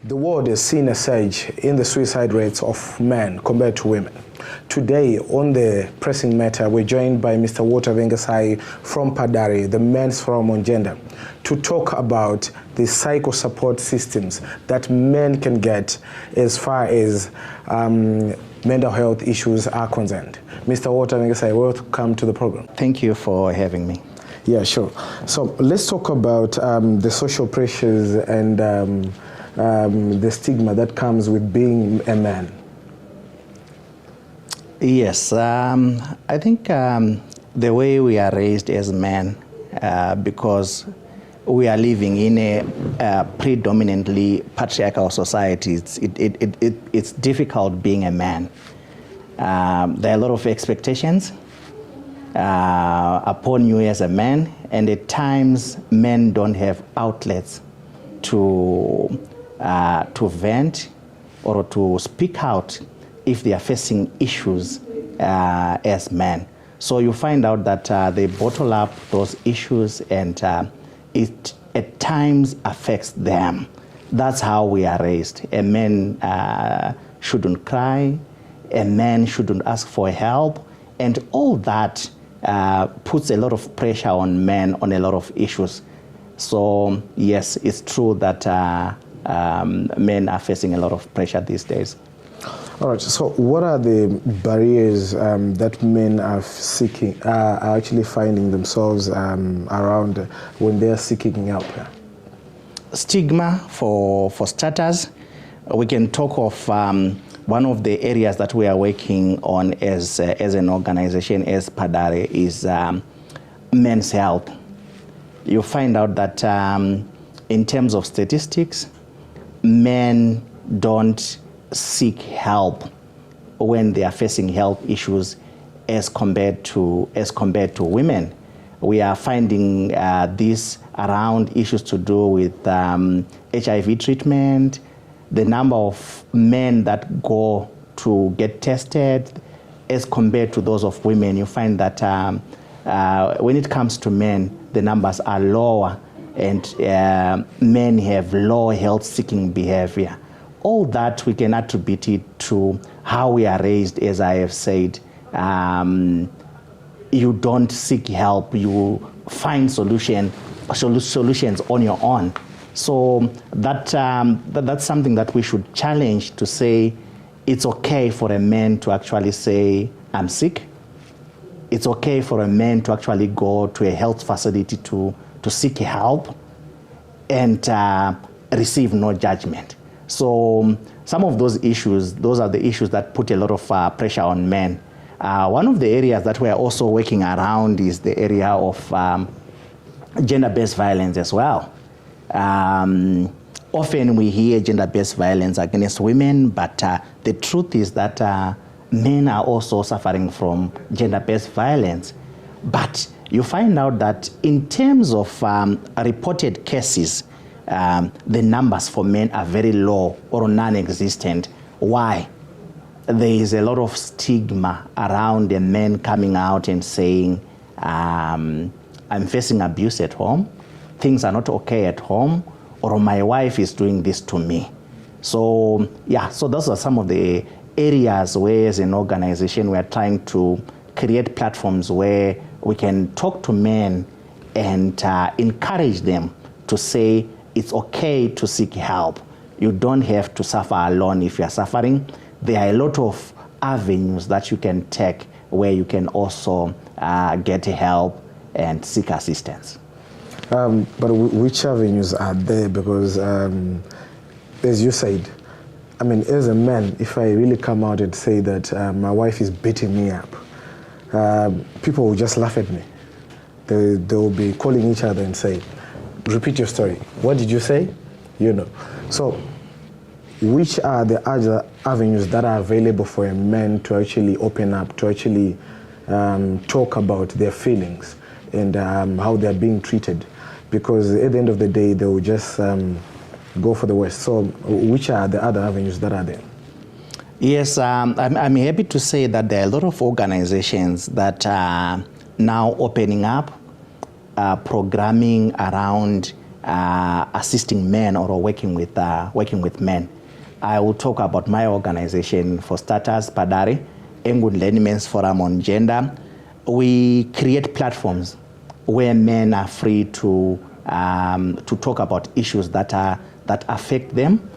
The world has seen a surge in the suicide rates of men compared to women. Today, on the pressing matter, we're joined by Mr. Walter Vengesai from Padare, the Men's Forum on Gender, to talk about the psycho-support systems that men can get as far as mental health issues are concerned. Mr. Walter Vengesai, welcome to the program. Thank you for having me. Yeah, sure. So let's talk about the social pressures and the stigma that comes with being a man. Yes, I think the way we are raised as men, because we are living in a predominantly patriarchal society, it's difficult being a man. There are a lot of expectations upon you as a man, and at times men don't have outlets to vent or to speak out if they are facing issues as men. So you find out that they bottle up those issues, and it at times affects them. That's how we are raised. A man shouldn't cry, a man shouldn't ask for help, and all that puts a lot of pressure on men on a lot of issues. So yes, it's true that men are facing a lot of pressure these days. All right, so what are the barriers that men are actually finding themselves around when they're seeking help? Stigma, for starters. We can talk of one of the areas that we are working on as an organization, as Padare, is men's health. You find out that in terms of statistics, men don't seek help when they are facing health issues as compared to women. We are finding this around issues to do with HIV treatment, the number of men that go to get tested as compared to those of women. You find that when it comes to men, the numbers are lower, and men have low health-seeking behavior. All that we can attribute it to how we are raised, as I have said. You don't seek help, you find solutions on your own. So that's something that we should challenge, to say it's okay for a man to actually say, I'm sick. It's okay for a man to actually go to a health facility to seek help and receive no judgment. So some of those issues, those are the issues that put a lot of pressure on men. One of the areas that we're also working around is the area of gender-based violence as well. Often we hear gender-based violence against women, but the truth is that men are also suffering from gender-based violence. But you find out that in terms of reported cases, the numbers for men are very low or non-existent. Why? There is a lot of stigma around the men coming out and saying, I'm facing abuse at home, things are not okay at home, or my wife is doing this to me. So yeah, so those are some of the areas where, as an organization, we are trying to create platforms where we can talk to men and encourage them to say it's okay to seek help. You don't have to suffer alone if you are suffering. There are a lot of avenues that you can take where you can also get help and seek assistance. But which avenues are there? Because as you said, I mean, as a man, if I really come out and say that my wife is beating me up, people will just laugh at me. They will be calling each other and say, repeat your story. What did you say? You know. So which are the other avenues that are available for a man to actually open up, to actually talk about their feelings and how they're being treated? Because at the end of the day, they will just go for the worst. So which are the other avenues that are there? Yes, I'm happy to say that there are a lot of organizations that are now opening up programming around assisting men or working with men. I will talk about my organization, for starters, Padare, Engund Men's Forum on Gender. We create platforms where men are free to talk about issues that affect them.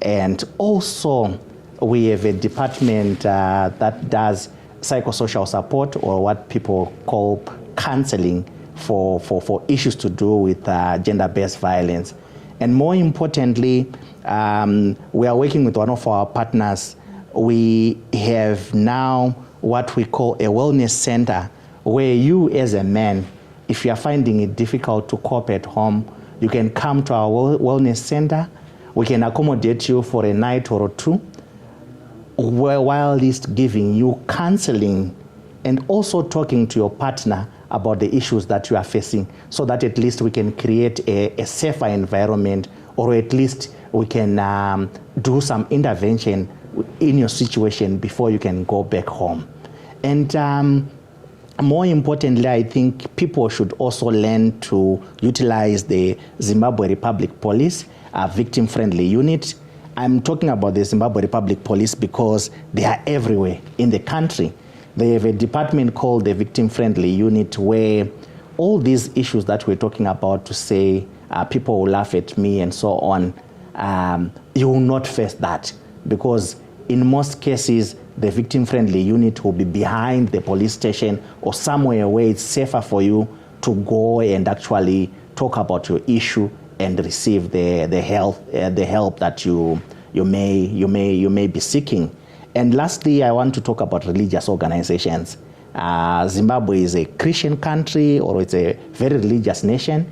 And also, we have a department that does psychosocial support, or what people call counseling for issues to do with gender-based violence. And more importantly, we are working with one of our partners. We have now what we call a wellness center, where you as a man, if you are finding it difficult to cope at home, you can come to our wellness center. We can accommodate you for a night or two, while least giving you counseling and also talking to your partner about the issues that you are facing, so that at least we can create a safer environment, or at least we can do some intervention in your situation before you can go back home. And more importantly, I think people should also learn to utilize the Zimbabwe Republic Police, a victim-friendly unit. I'm talking about the Zimbabwe Republic Police because they are everywhere in the country. They have a department called the Victim-Friendly Unit, where all these issues that we're talking about, to say people will laugh at me and so on, you will not face that, because in most cases, the Victim-Friendly Unit will be behind the police station or somewhere where it's safer for you to go and actually talk about your issue and receive the help that you may be seeking. And lastly, I want to talk about religious organizations. Zimbabwe is a Christian country, or it's a very religious nation.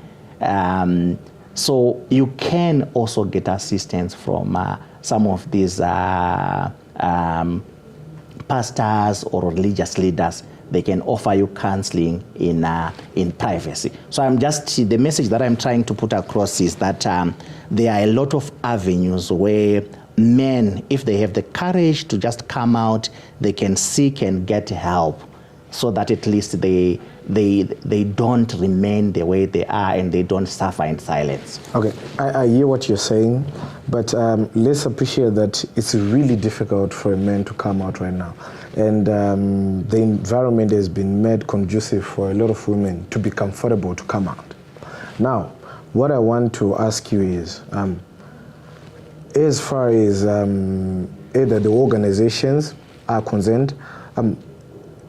So you can also get assistance from some of these pastors or religious leaders. They can offer you counseling in privacy. So the message that I'm trying to put across is that there are a lot of avenues where men, if they have the courage to just come out, they can seek and get help, so that at least they don't remain the way they are, and they don't suffer in silence. Okay, I hear what you're saying, but let's appreciate that it's really difficult for a man to come out right now. And the environment has been made conducive for a lot of women to be comfortable to come out. Now, what I want to ask you is, as far as either the organizations are concerned,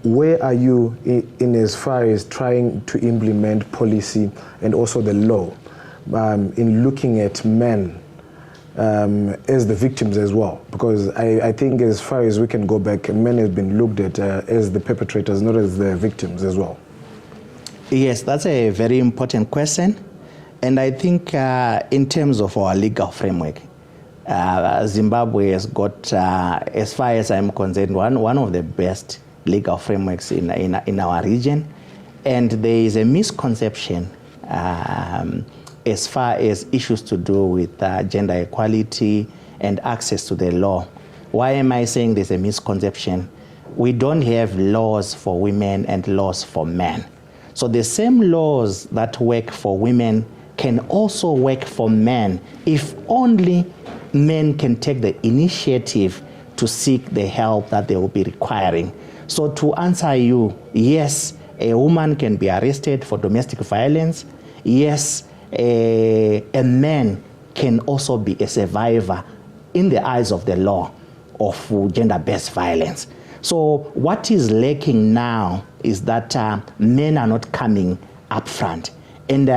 where are you in as far as trying to implement policy and also the law in looking at men as the victims as well? Because I think as far as we can go back, men have been looked at as the perpetrators, not as the victims as well. Yes, that's a very important question. And I think in terms of our legal framework, Zimbabwe has got, as far as I'm concerned, one of the best legal frameworks in our region. And there is a misconception as far as issues to do with gender equality and access to the law. Why am I saying there's a misconception? We don't have laws for women and laws for men. So the same laws that work for women can also work for men, if only men can take the initiative to seek the help that they will be requiring. So to answer you, yes, a woman can be arrested for domestic violence. Yes, a man can also be a survivor in the eyes of the law of gender-based violence. So what is lacking now is that men are not coming up front. And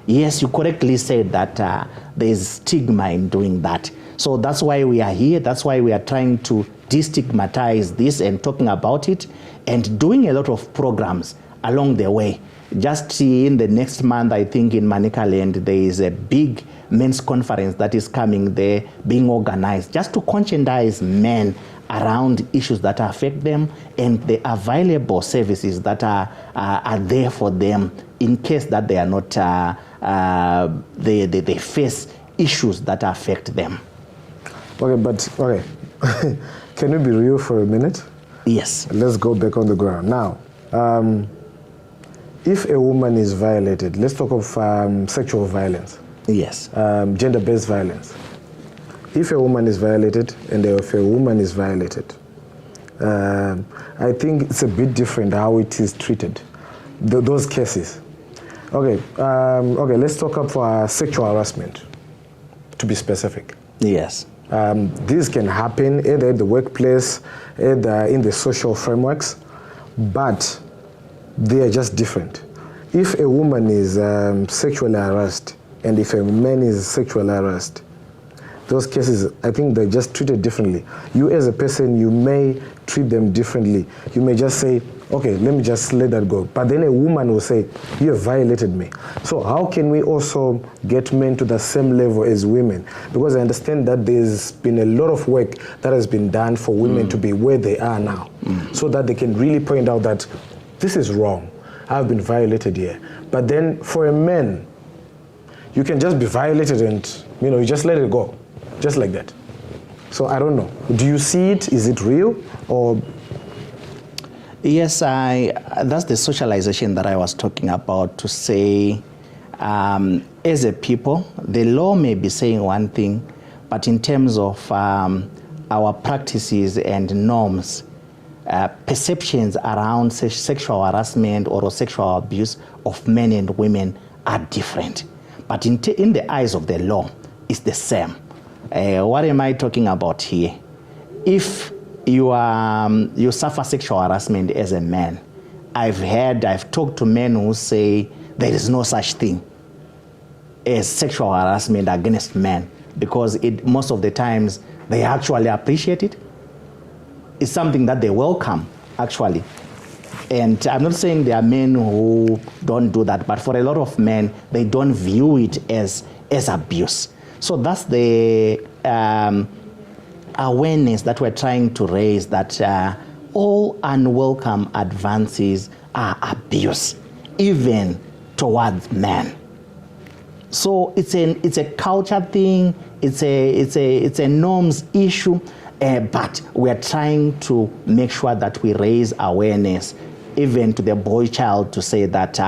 yes, you correctly said that there's stigma in doing that. So that's why we are here. That's why we are trying to destigmatize this and talking about it and doing a lot of programs along the way. Just in the next month, I think in Manicaland, there is a big men's conference that is coming there, being organized, just to conscientize men around issues that affect them and the available services that are there for them in case that they are not, they face issues that affect them. Okay, but, okay. Can we be real for a minute? Yes. Let's go back on the ground. Now, if a woman is violated, let's talk of sexual violence. Yes. Gender-based violence. If a woman is violated and if a woman is violated, I think it's a bit different how it is treated, those cases. Okay, let's talk about sexual harassment, to be specific. Yes. This can happen either at the workplace, either in the social frameworks, but they are just different. If a woman is sexually harassed and if a man is sexually harassed, those cases, I think they're just treated differently. You as a person, you may treat them differently. You may just say, okay, let me just let that go. But then a woman will say, you have violated me. So how can we also get men to the same level as women? Because I understand that there's been a lot of work that has been done for women to be where they are now, so that they can really point out that this is wrong. I've been violated here. But then for a man, you can just be violated and you just let it go, just like that. So I don't know. Do you see it? Is it real or? Yes, that's the socialization that I was talking about, to say, as a people, the law may be saying one thing, but in terms of our practices and norms, perceptions around sexual harassment or sexual abuse of men and women are different. But in the eyes of the law, it's the same. What am I talking about here? If you suffer sexual harassment as a man, I've talked to men who say there is no such thing as sexual harassment against men, because most of the times they actually appreciate it. It's something that they welcome, actually. And I'm not saying there are men who don't do that, but for a lot of men, they don't view it as abuse. So that's the awareness that we're trying to raise, that all unwelcome advances are abuse, even towards men. So it's a culture thing, it's a norms issue, but we're trying to make sure that we raise awareness, even to the boy child, to say that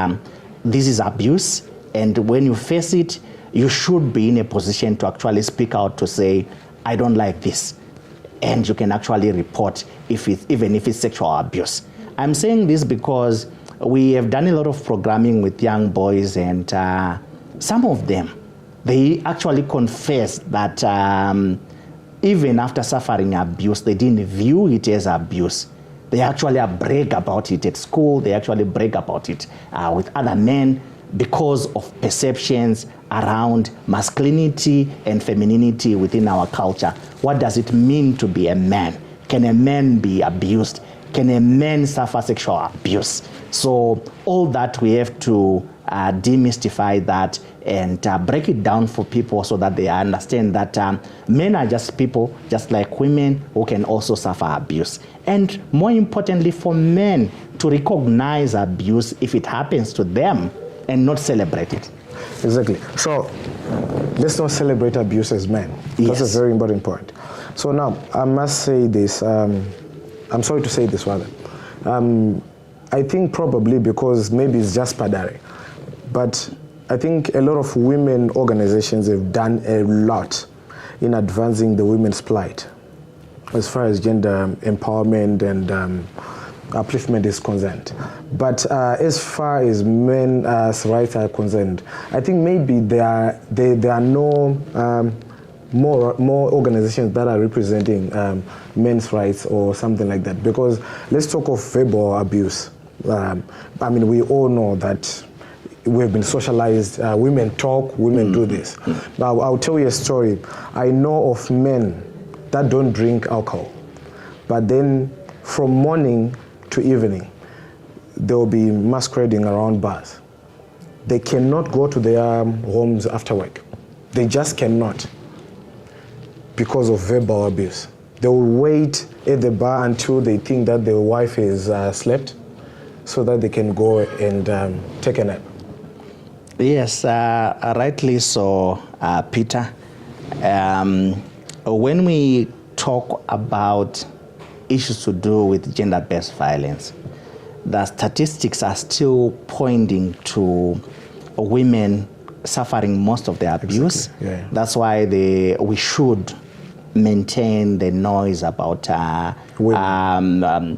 this is abuse, and when you face it, you should be in a position to actually speak out to say, I don't like this. And you can actually report even if it's sexual abuse. I'm saying this because we have done a lot of programming with young boys, and some of them, they actually confess that even after suffering abuse, they didn't view it as abuse. They actually brag about it at school. They actually brag about it with other men, because of perceptions around masculinity and femininity within our culture. What does it mean to be a man? Can a man be abused? Can a man suffer sexual abuse? So all that, we have to demystify that and break it down for people, so that they understand that men are just people, just like women, who can also suffer abuse. And more importantly, for men to recognize abuse if it happens to them, and not celebrate it. Exactly. So let's not celebrate abuse as men. Yes. That's a very important point. So now, I must say this, I'm sorry to say this rather. I think probably because maybe it's just Padare, but I think a lot of women organizations have done a lot in advancing the women's plight as far as gender empowerment and upliftment is concerned. But as far as men's rights are concerned, I think maybe there are no more organizations that are representing men's rights or something like that. Because let's talk of verbal abuse. I mean, we all know that we've been socialized. Women talk, women do this. Now, I'll tell you a story. I know of men that don't drink alcohol, but then from morning to evening, they'll be masquerading around bars. They cannot go to their homes after work. They just cannot, because of verbal abuse. They will wait at the bar until they think that their wife is slept, so that they can go and take a nap. Yes, rightly so, Peter. When we talk about issues to do with gender-based violence, the statistics are still pointing to women suffering most of the abuse. Exactly. Yeah. That's why we should maintain the noise about women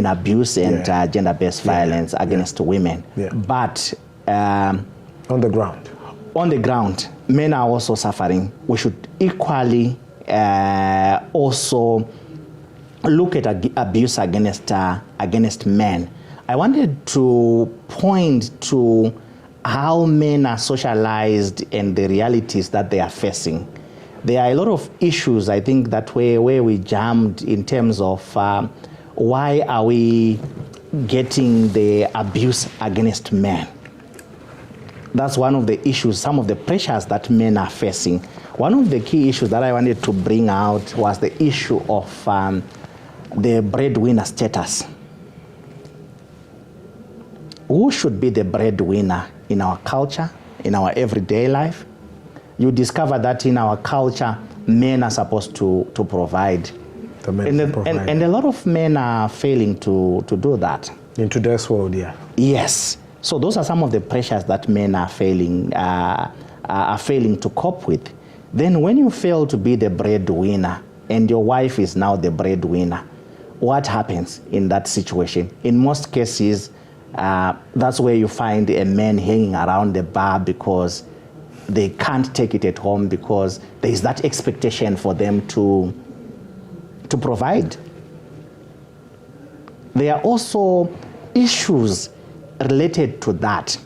abuse and gender-based violence against women. Yeah. But on the ground, men are also suffering. We should equally also look at abuse against men. I wanted to point to how men are socialized and the realities that they are facing. There are a lot of issues, I think, that where we jammed in terms of why are we getting the abuse against men. That's one of the issues, some of the pressures that men are facing. One of the key issues that I wanted to bring out was the issue of the breadwinner status. Who should be the breadwinner in our culture, in our everyday life? You discover that in our culture, men are supposed to provide. And a lot of men are failing to do that. In today's world, yeah. Yes. So those are some of the pressures that men are failing to cope with. Then when you fail to be the breadwinner and your wife is now the breadwinner, what happens in that situation? In most cases, that's where you find a man hanging around the bar because they can't take it at home because there is that expectation for them to provide. There are also issues related to that.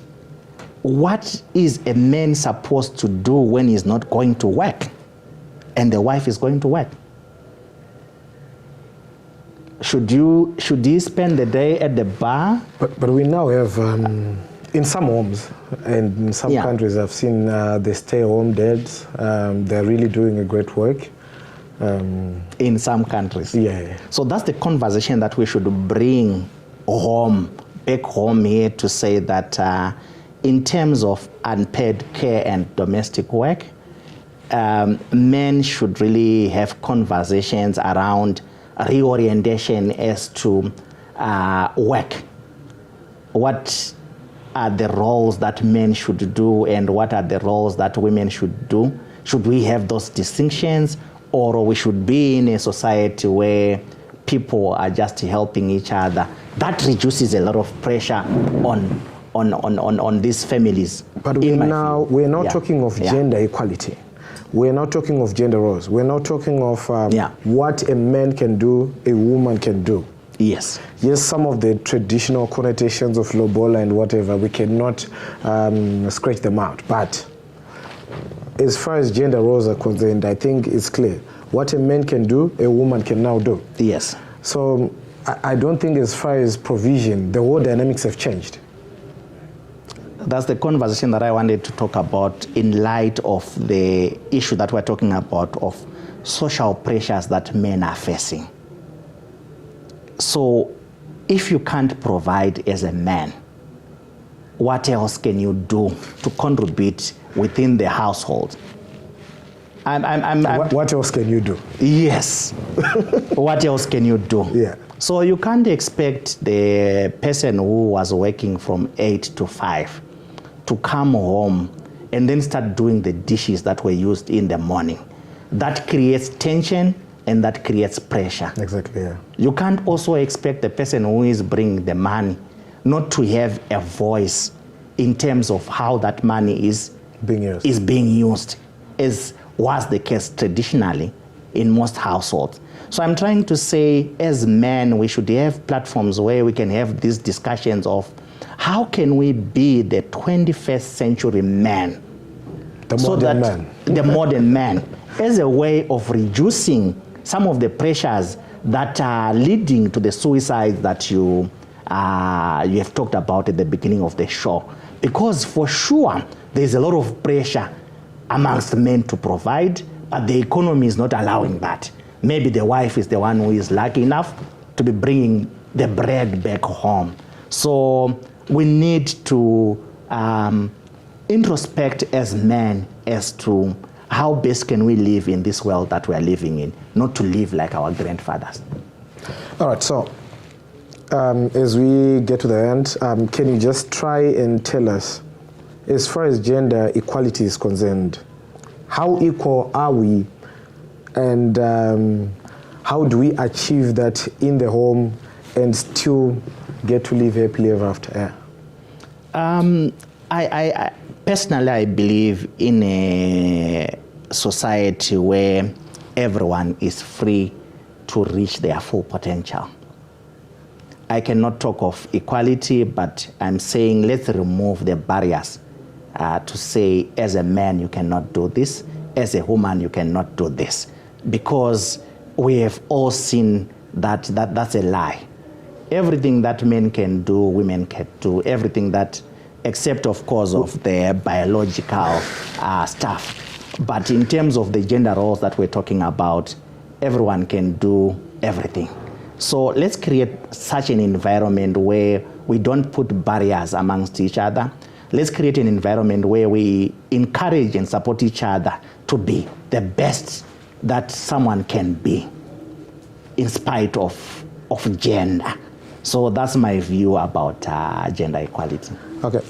What is a man supposed to do when he's not going to work and the wife is going to work? Should he spend the day at the bar? But we now have, in some homes and in some countries, I've seen the stay-at-home dads. They're really doing a great work. In some countries. Yeah. So that's the conversation that we should bring back home here to say that in terms of unpaid care and domestic work, men should really have conversations around reorientation as to work. What are the roles that men should do and what are the roles that women should do? Should we have those distinctions, or we should be in a society where people are just helping each other? That reduces a lot of pressure on these families. But we're not talking of gender equality. We're not talking of gender roles. We're not talking of what a man can do, a woman can do. Yes. Yes, some of the traditional connotations of lobola and whatever, we cannot scratch them out. But as far as gender roles are concerned, I think it's clear. What a man can do, a woman can now do. Yes. So I don't think as far as provision, the whole dynamics have changed. That's the conversation that I wanted to talk about in light of the issue that we're talking about of social pressures that men are facing. So if you can't provide as a man, what else can you do to contribute within the household? What else can you do? Yes. What else can you do? Yeah. So you can't expect the person who was working from 8 to 5 to come home and then start doing the dishes that were used in the morning. That creates tension and that creates pressure. Exactly, yeah. You can't also expect the person who is bringing the money not to have a voice in terms of how that money is being used, as was the case traditionally in most households. So I'm trying to say, as men, we should have platforms where we can have these discussions of how can we be the 21st century man? The modern man. The modern man, as a way of reducing some of the pressures that are leading to the suicides that you have talked about at the beginning of the show. Because for sure, there's a lot of pressure amongst men to provide, but the economy is not allowing that. Maybe the wife is the one who is lucky enough to be bringing the bread back home. So we need to introspect as men as to how best can we live in this world that we are living in, not to live like our grandfathers. All right, so as we get to the end, can you just try and tell us as far as gender equality is concerned, how equal are we, and how do we achieve that in the home and still get to live happily ever after? I personally, I believe in a society where everyone is free to reach their full potential. I cannot talk of equality, but I'm saying let's remove the barriers to say, as a man, you cannot do this, as a woman, you cannot do this, because we have all seen that that's a lie. Everything that men can do, women can do, everything that, except of course of the biological stuff. But in terms of the gender roles that we're talking about, everyone can do everything. So let's create such an environment where we don't put barriers amongst each other. Let's create an environment where we encourage and support each other to be the best that someone can be, in spite of gender. So that's my view about gender equality. Okay,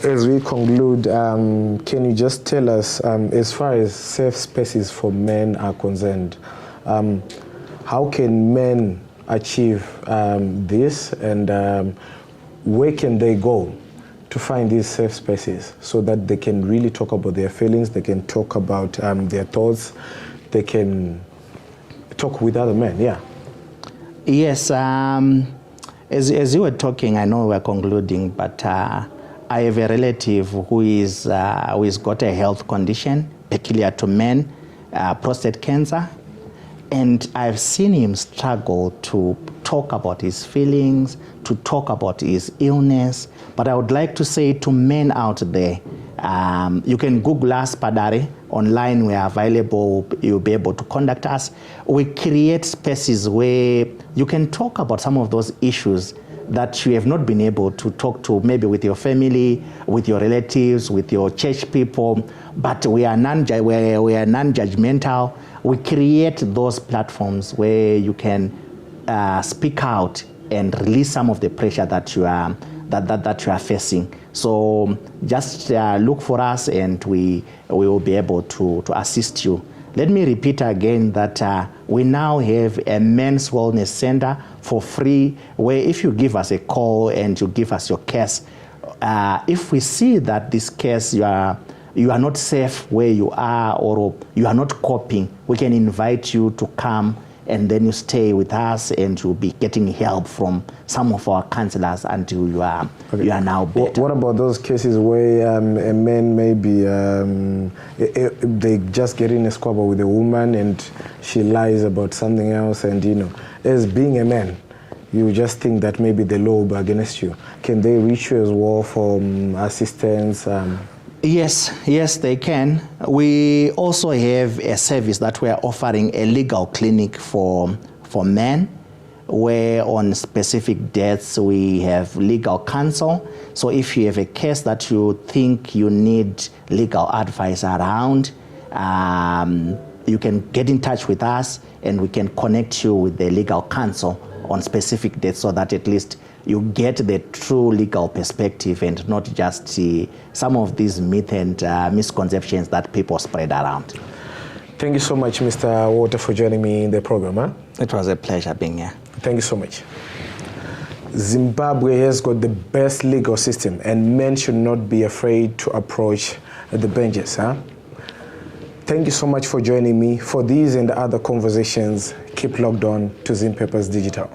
as we conclude, can you just tell us, as far as safe spaces for men are concerned, how can men achieve this, and where can they go to find these safe spaces so that they can really talk about their feelings, they can talk about their thoughts, they can talk with other men? Yeah. Yes, as you were talking, I know we're concluding, but I have a relative who is got a health condition peculiar to men, prostate cancer, and I've seen him struggle to talk about his feelings, to talk about his illness. But I would like to say to men out there, you can Google us, Padare. Online we are available. You'll be able to contact us. We create spaces where you can talk about some of those issues that you have not been able to talk to, maybe with your family, with your relatives, with your church people, but we are non-judgmental. We create those platforms where you can speak out and release some of the pressure that you are facing. So just look for us, and we will be able to assist you. Let me repeat again that we now have a men's wellness center for free, where if you give us a call and you give us your case, if we see that this case you are not safe where you are, or you are not coping, we can invite you to come, and then you stay with us, and you'll be getting help from some of our counselors until you are now better. What about those cases where a man maybe they just get in a squabble with a woman and she lies about something else, and as being a man, you just think that maybe the law will be against you. Can they reach you as well for assistance? Yes, they can. We also have a service that we are offering, a legal clinic for men, where on specific dates we have legal counsel. So if you have a case that you think you need legal advice around, you can get in touch with us, and we can connect you with the legal counsel on specific dates, so that at least you get the true legal perspective and not just some of these myths and misconceptions that people spread around. Thank you so much, Mr. Walter, for joining me in the program. Huh? It was a pleasure being here. Thank you so much. Zimbabwe has got the best legal system, and men should not be afraid to approach the benches. Huh? Thank you so much for joining me. For these and other conversations, keep logged on to Zim Papers Digital.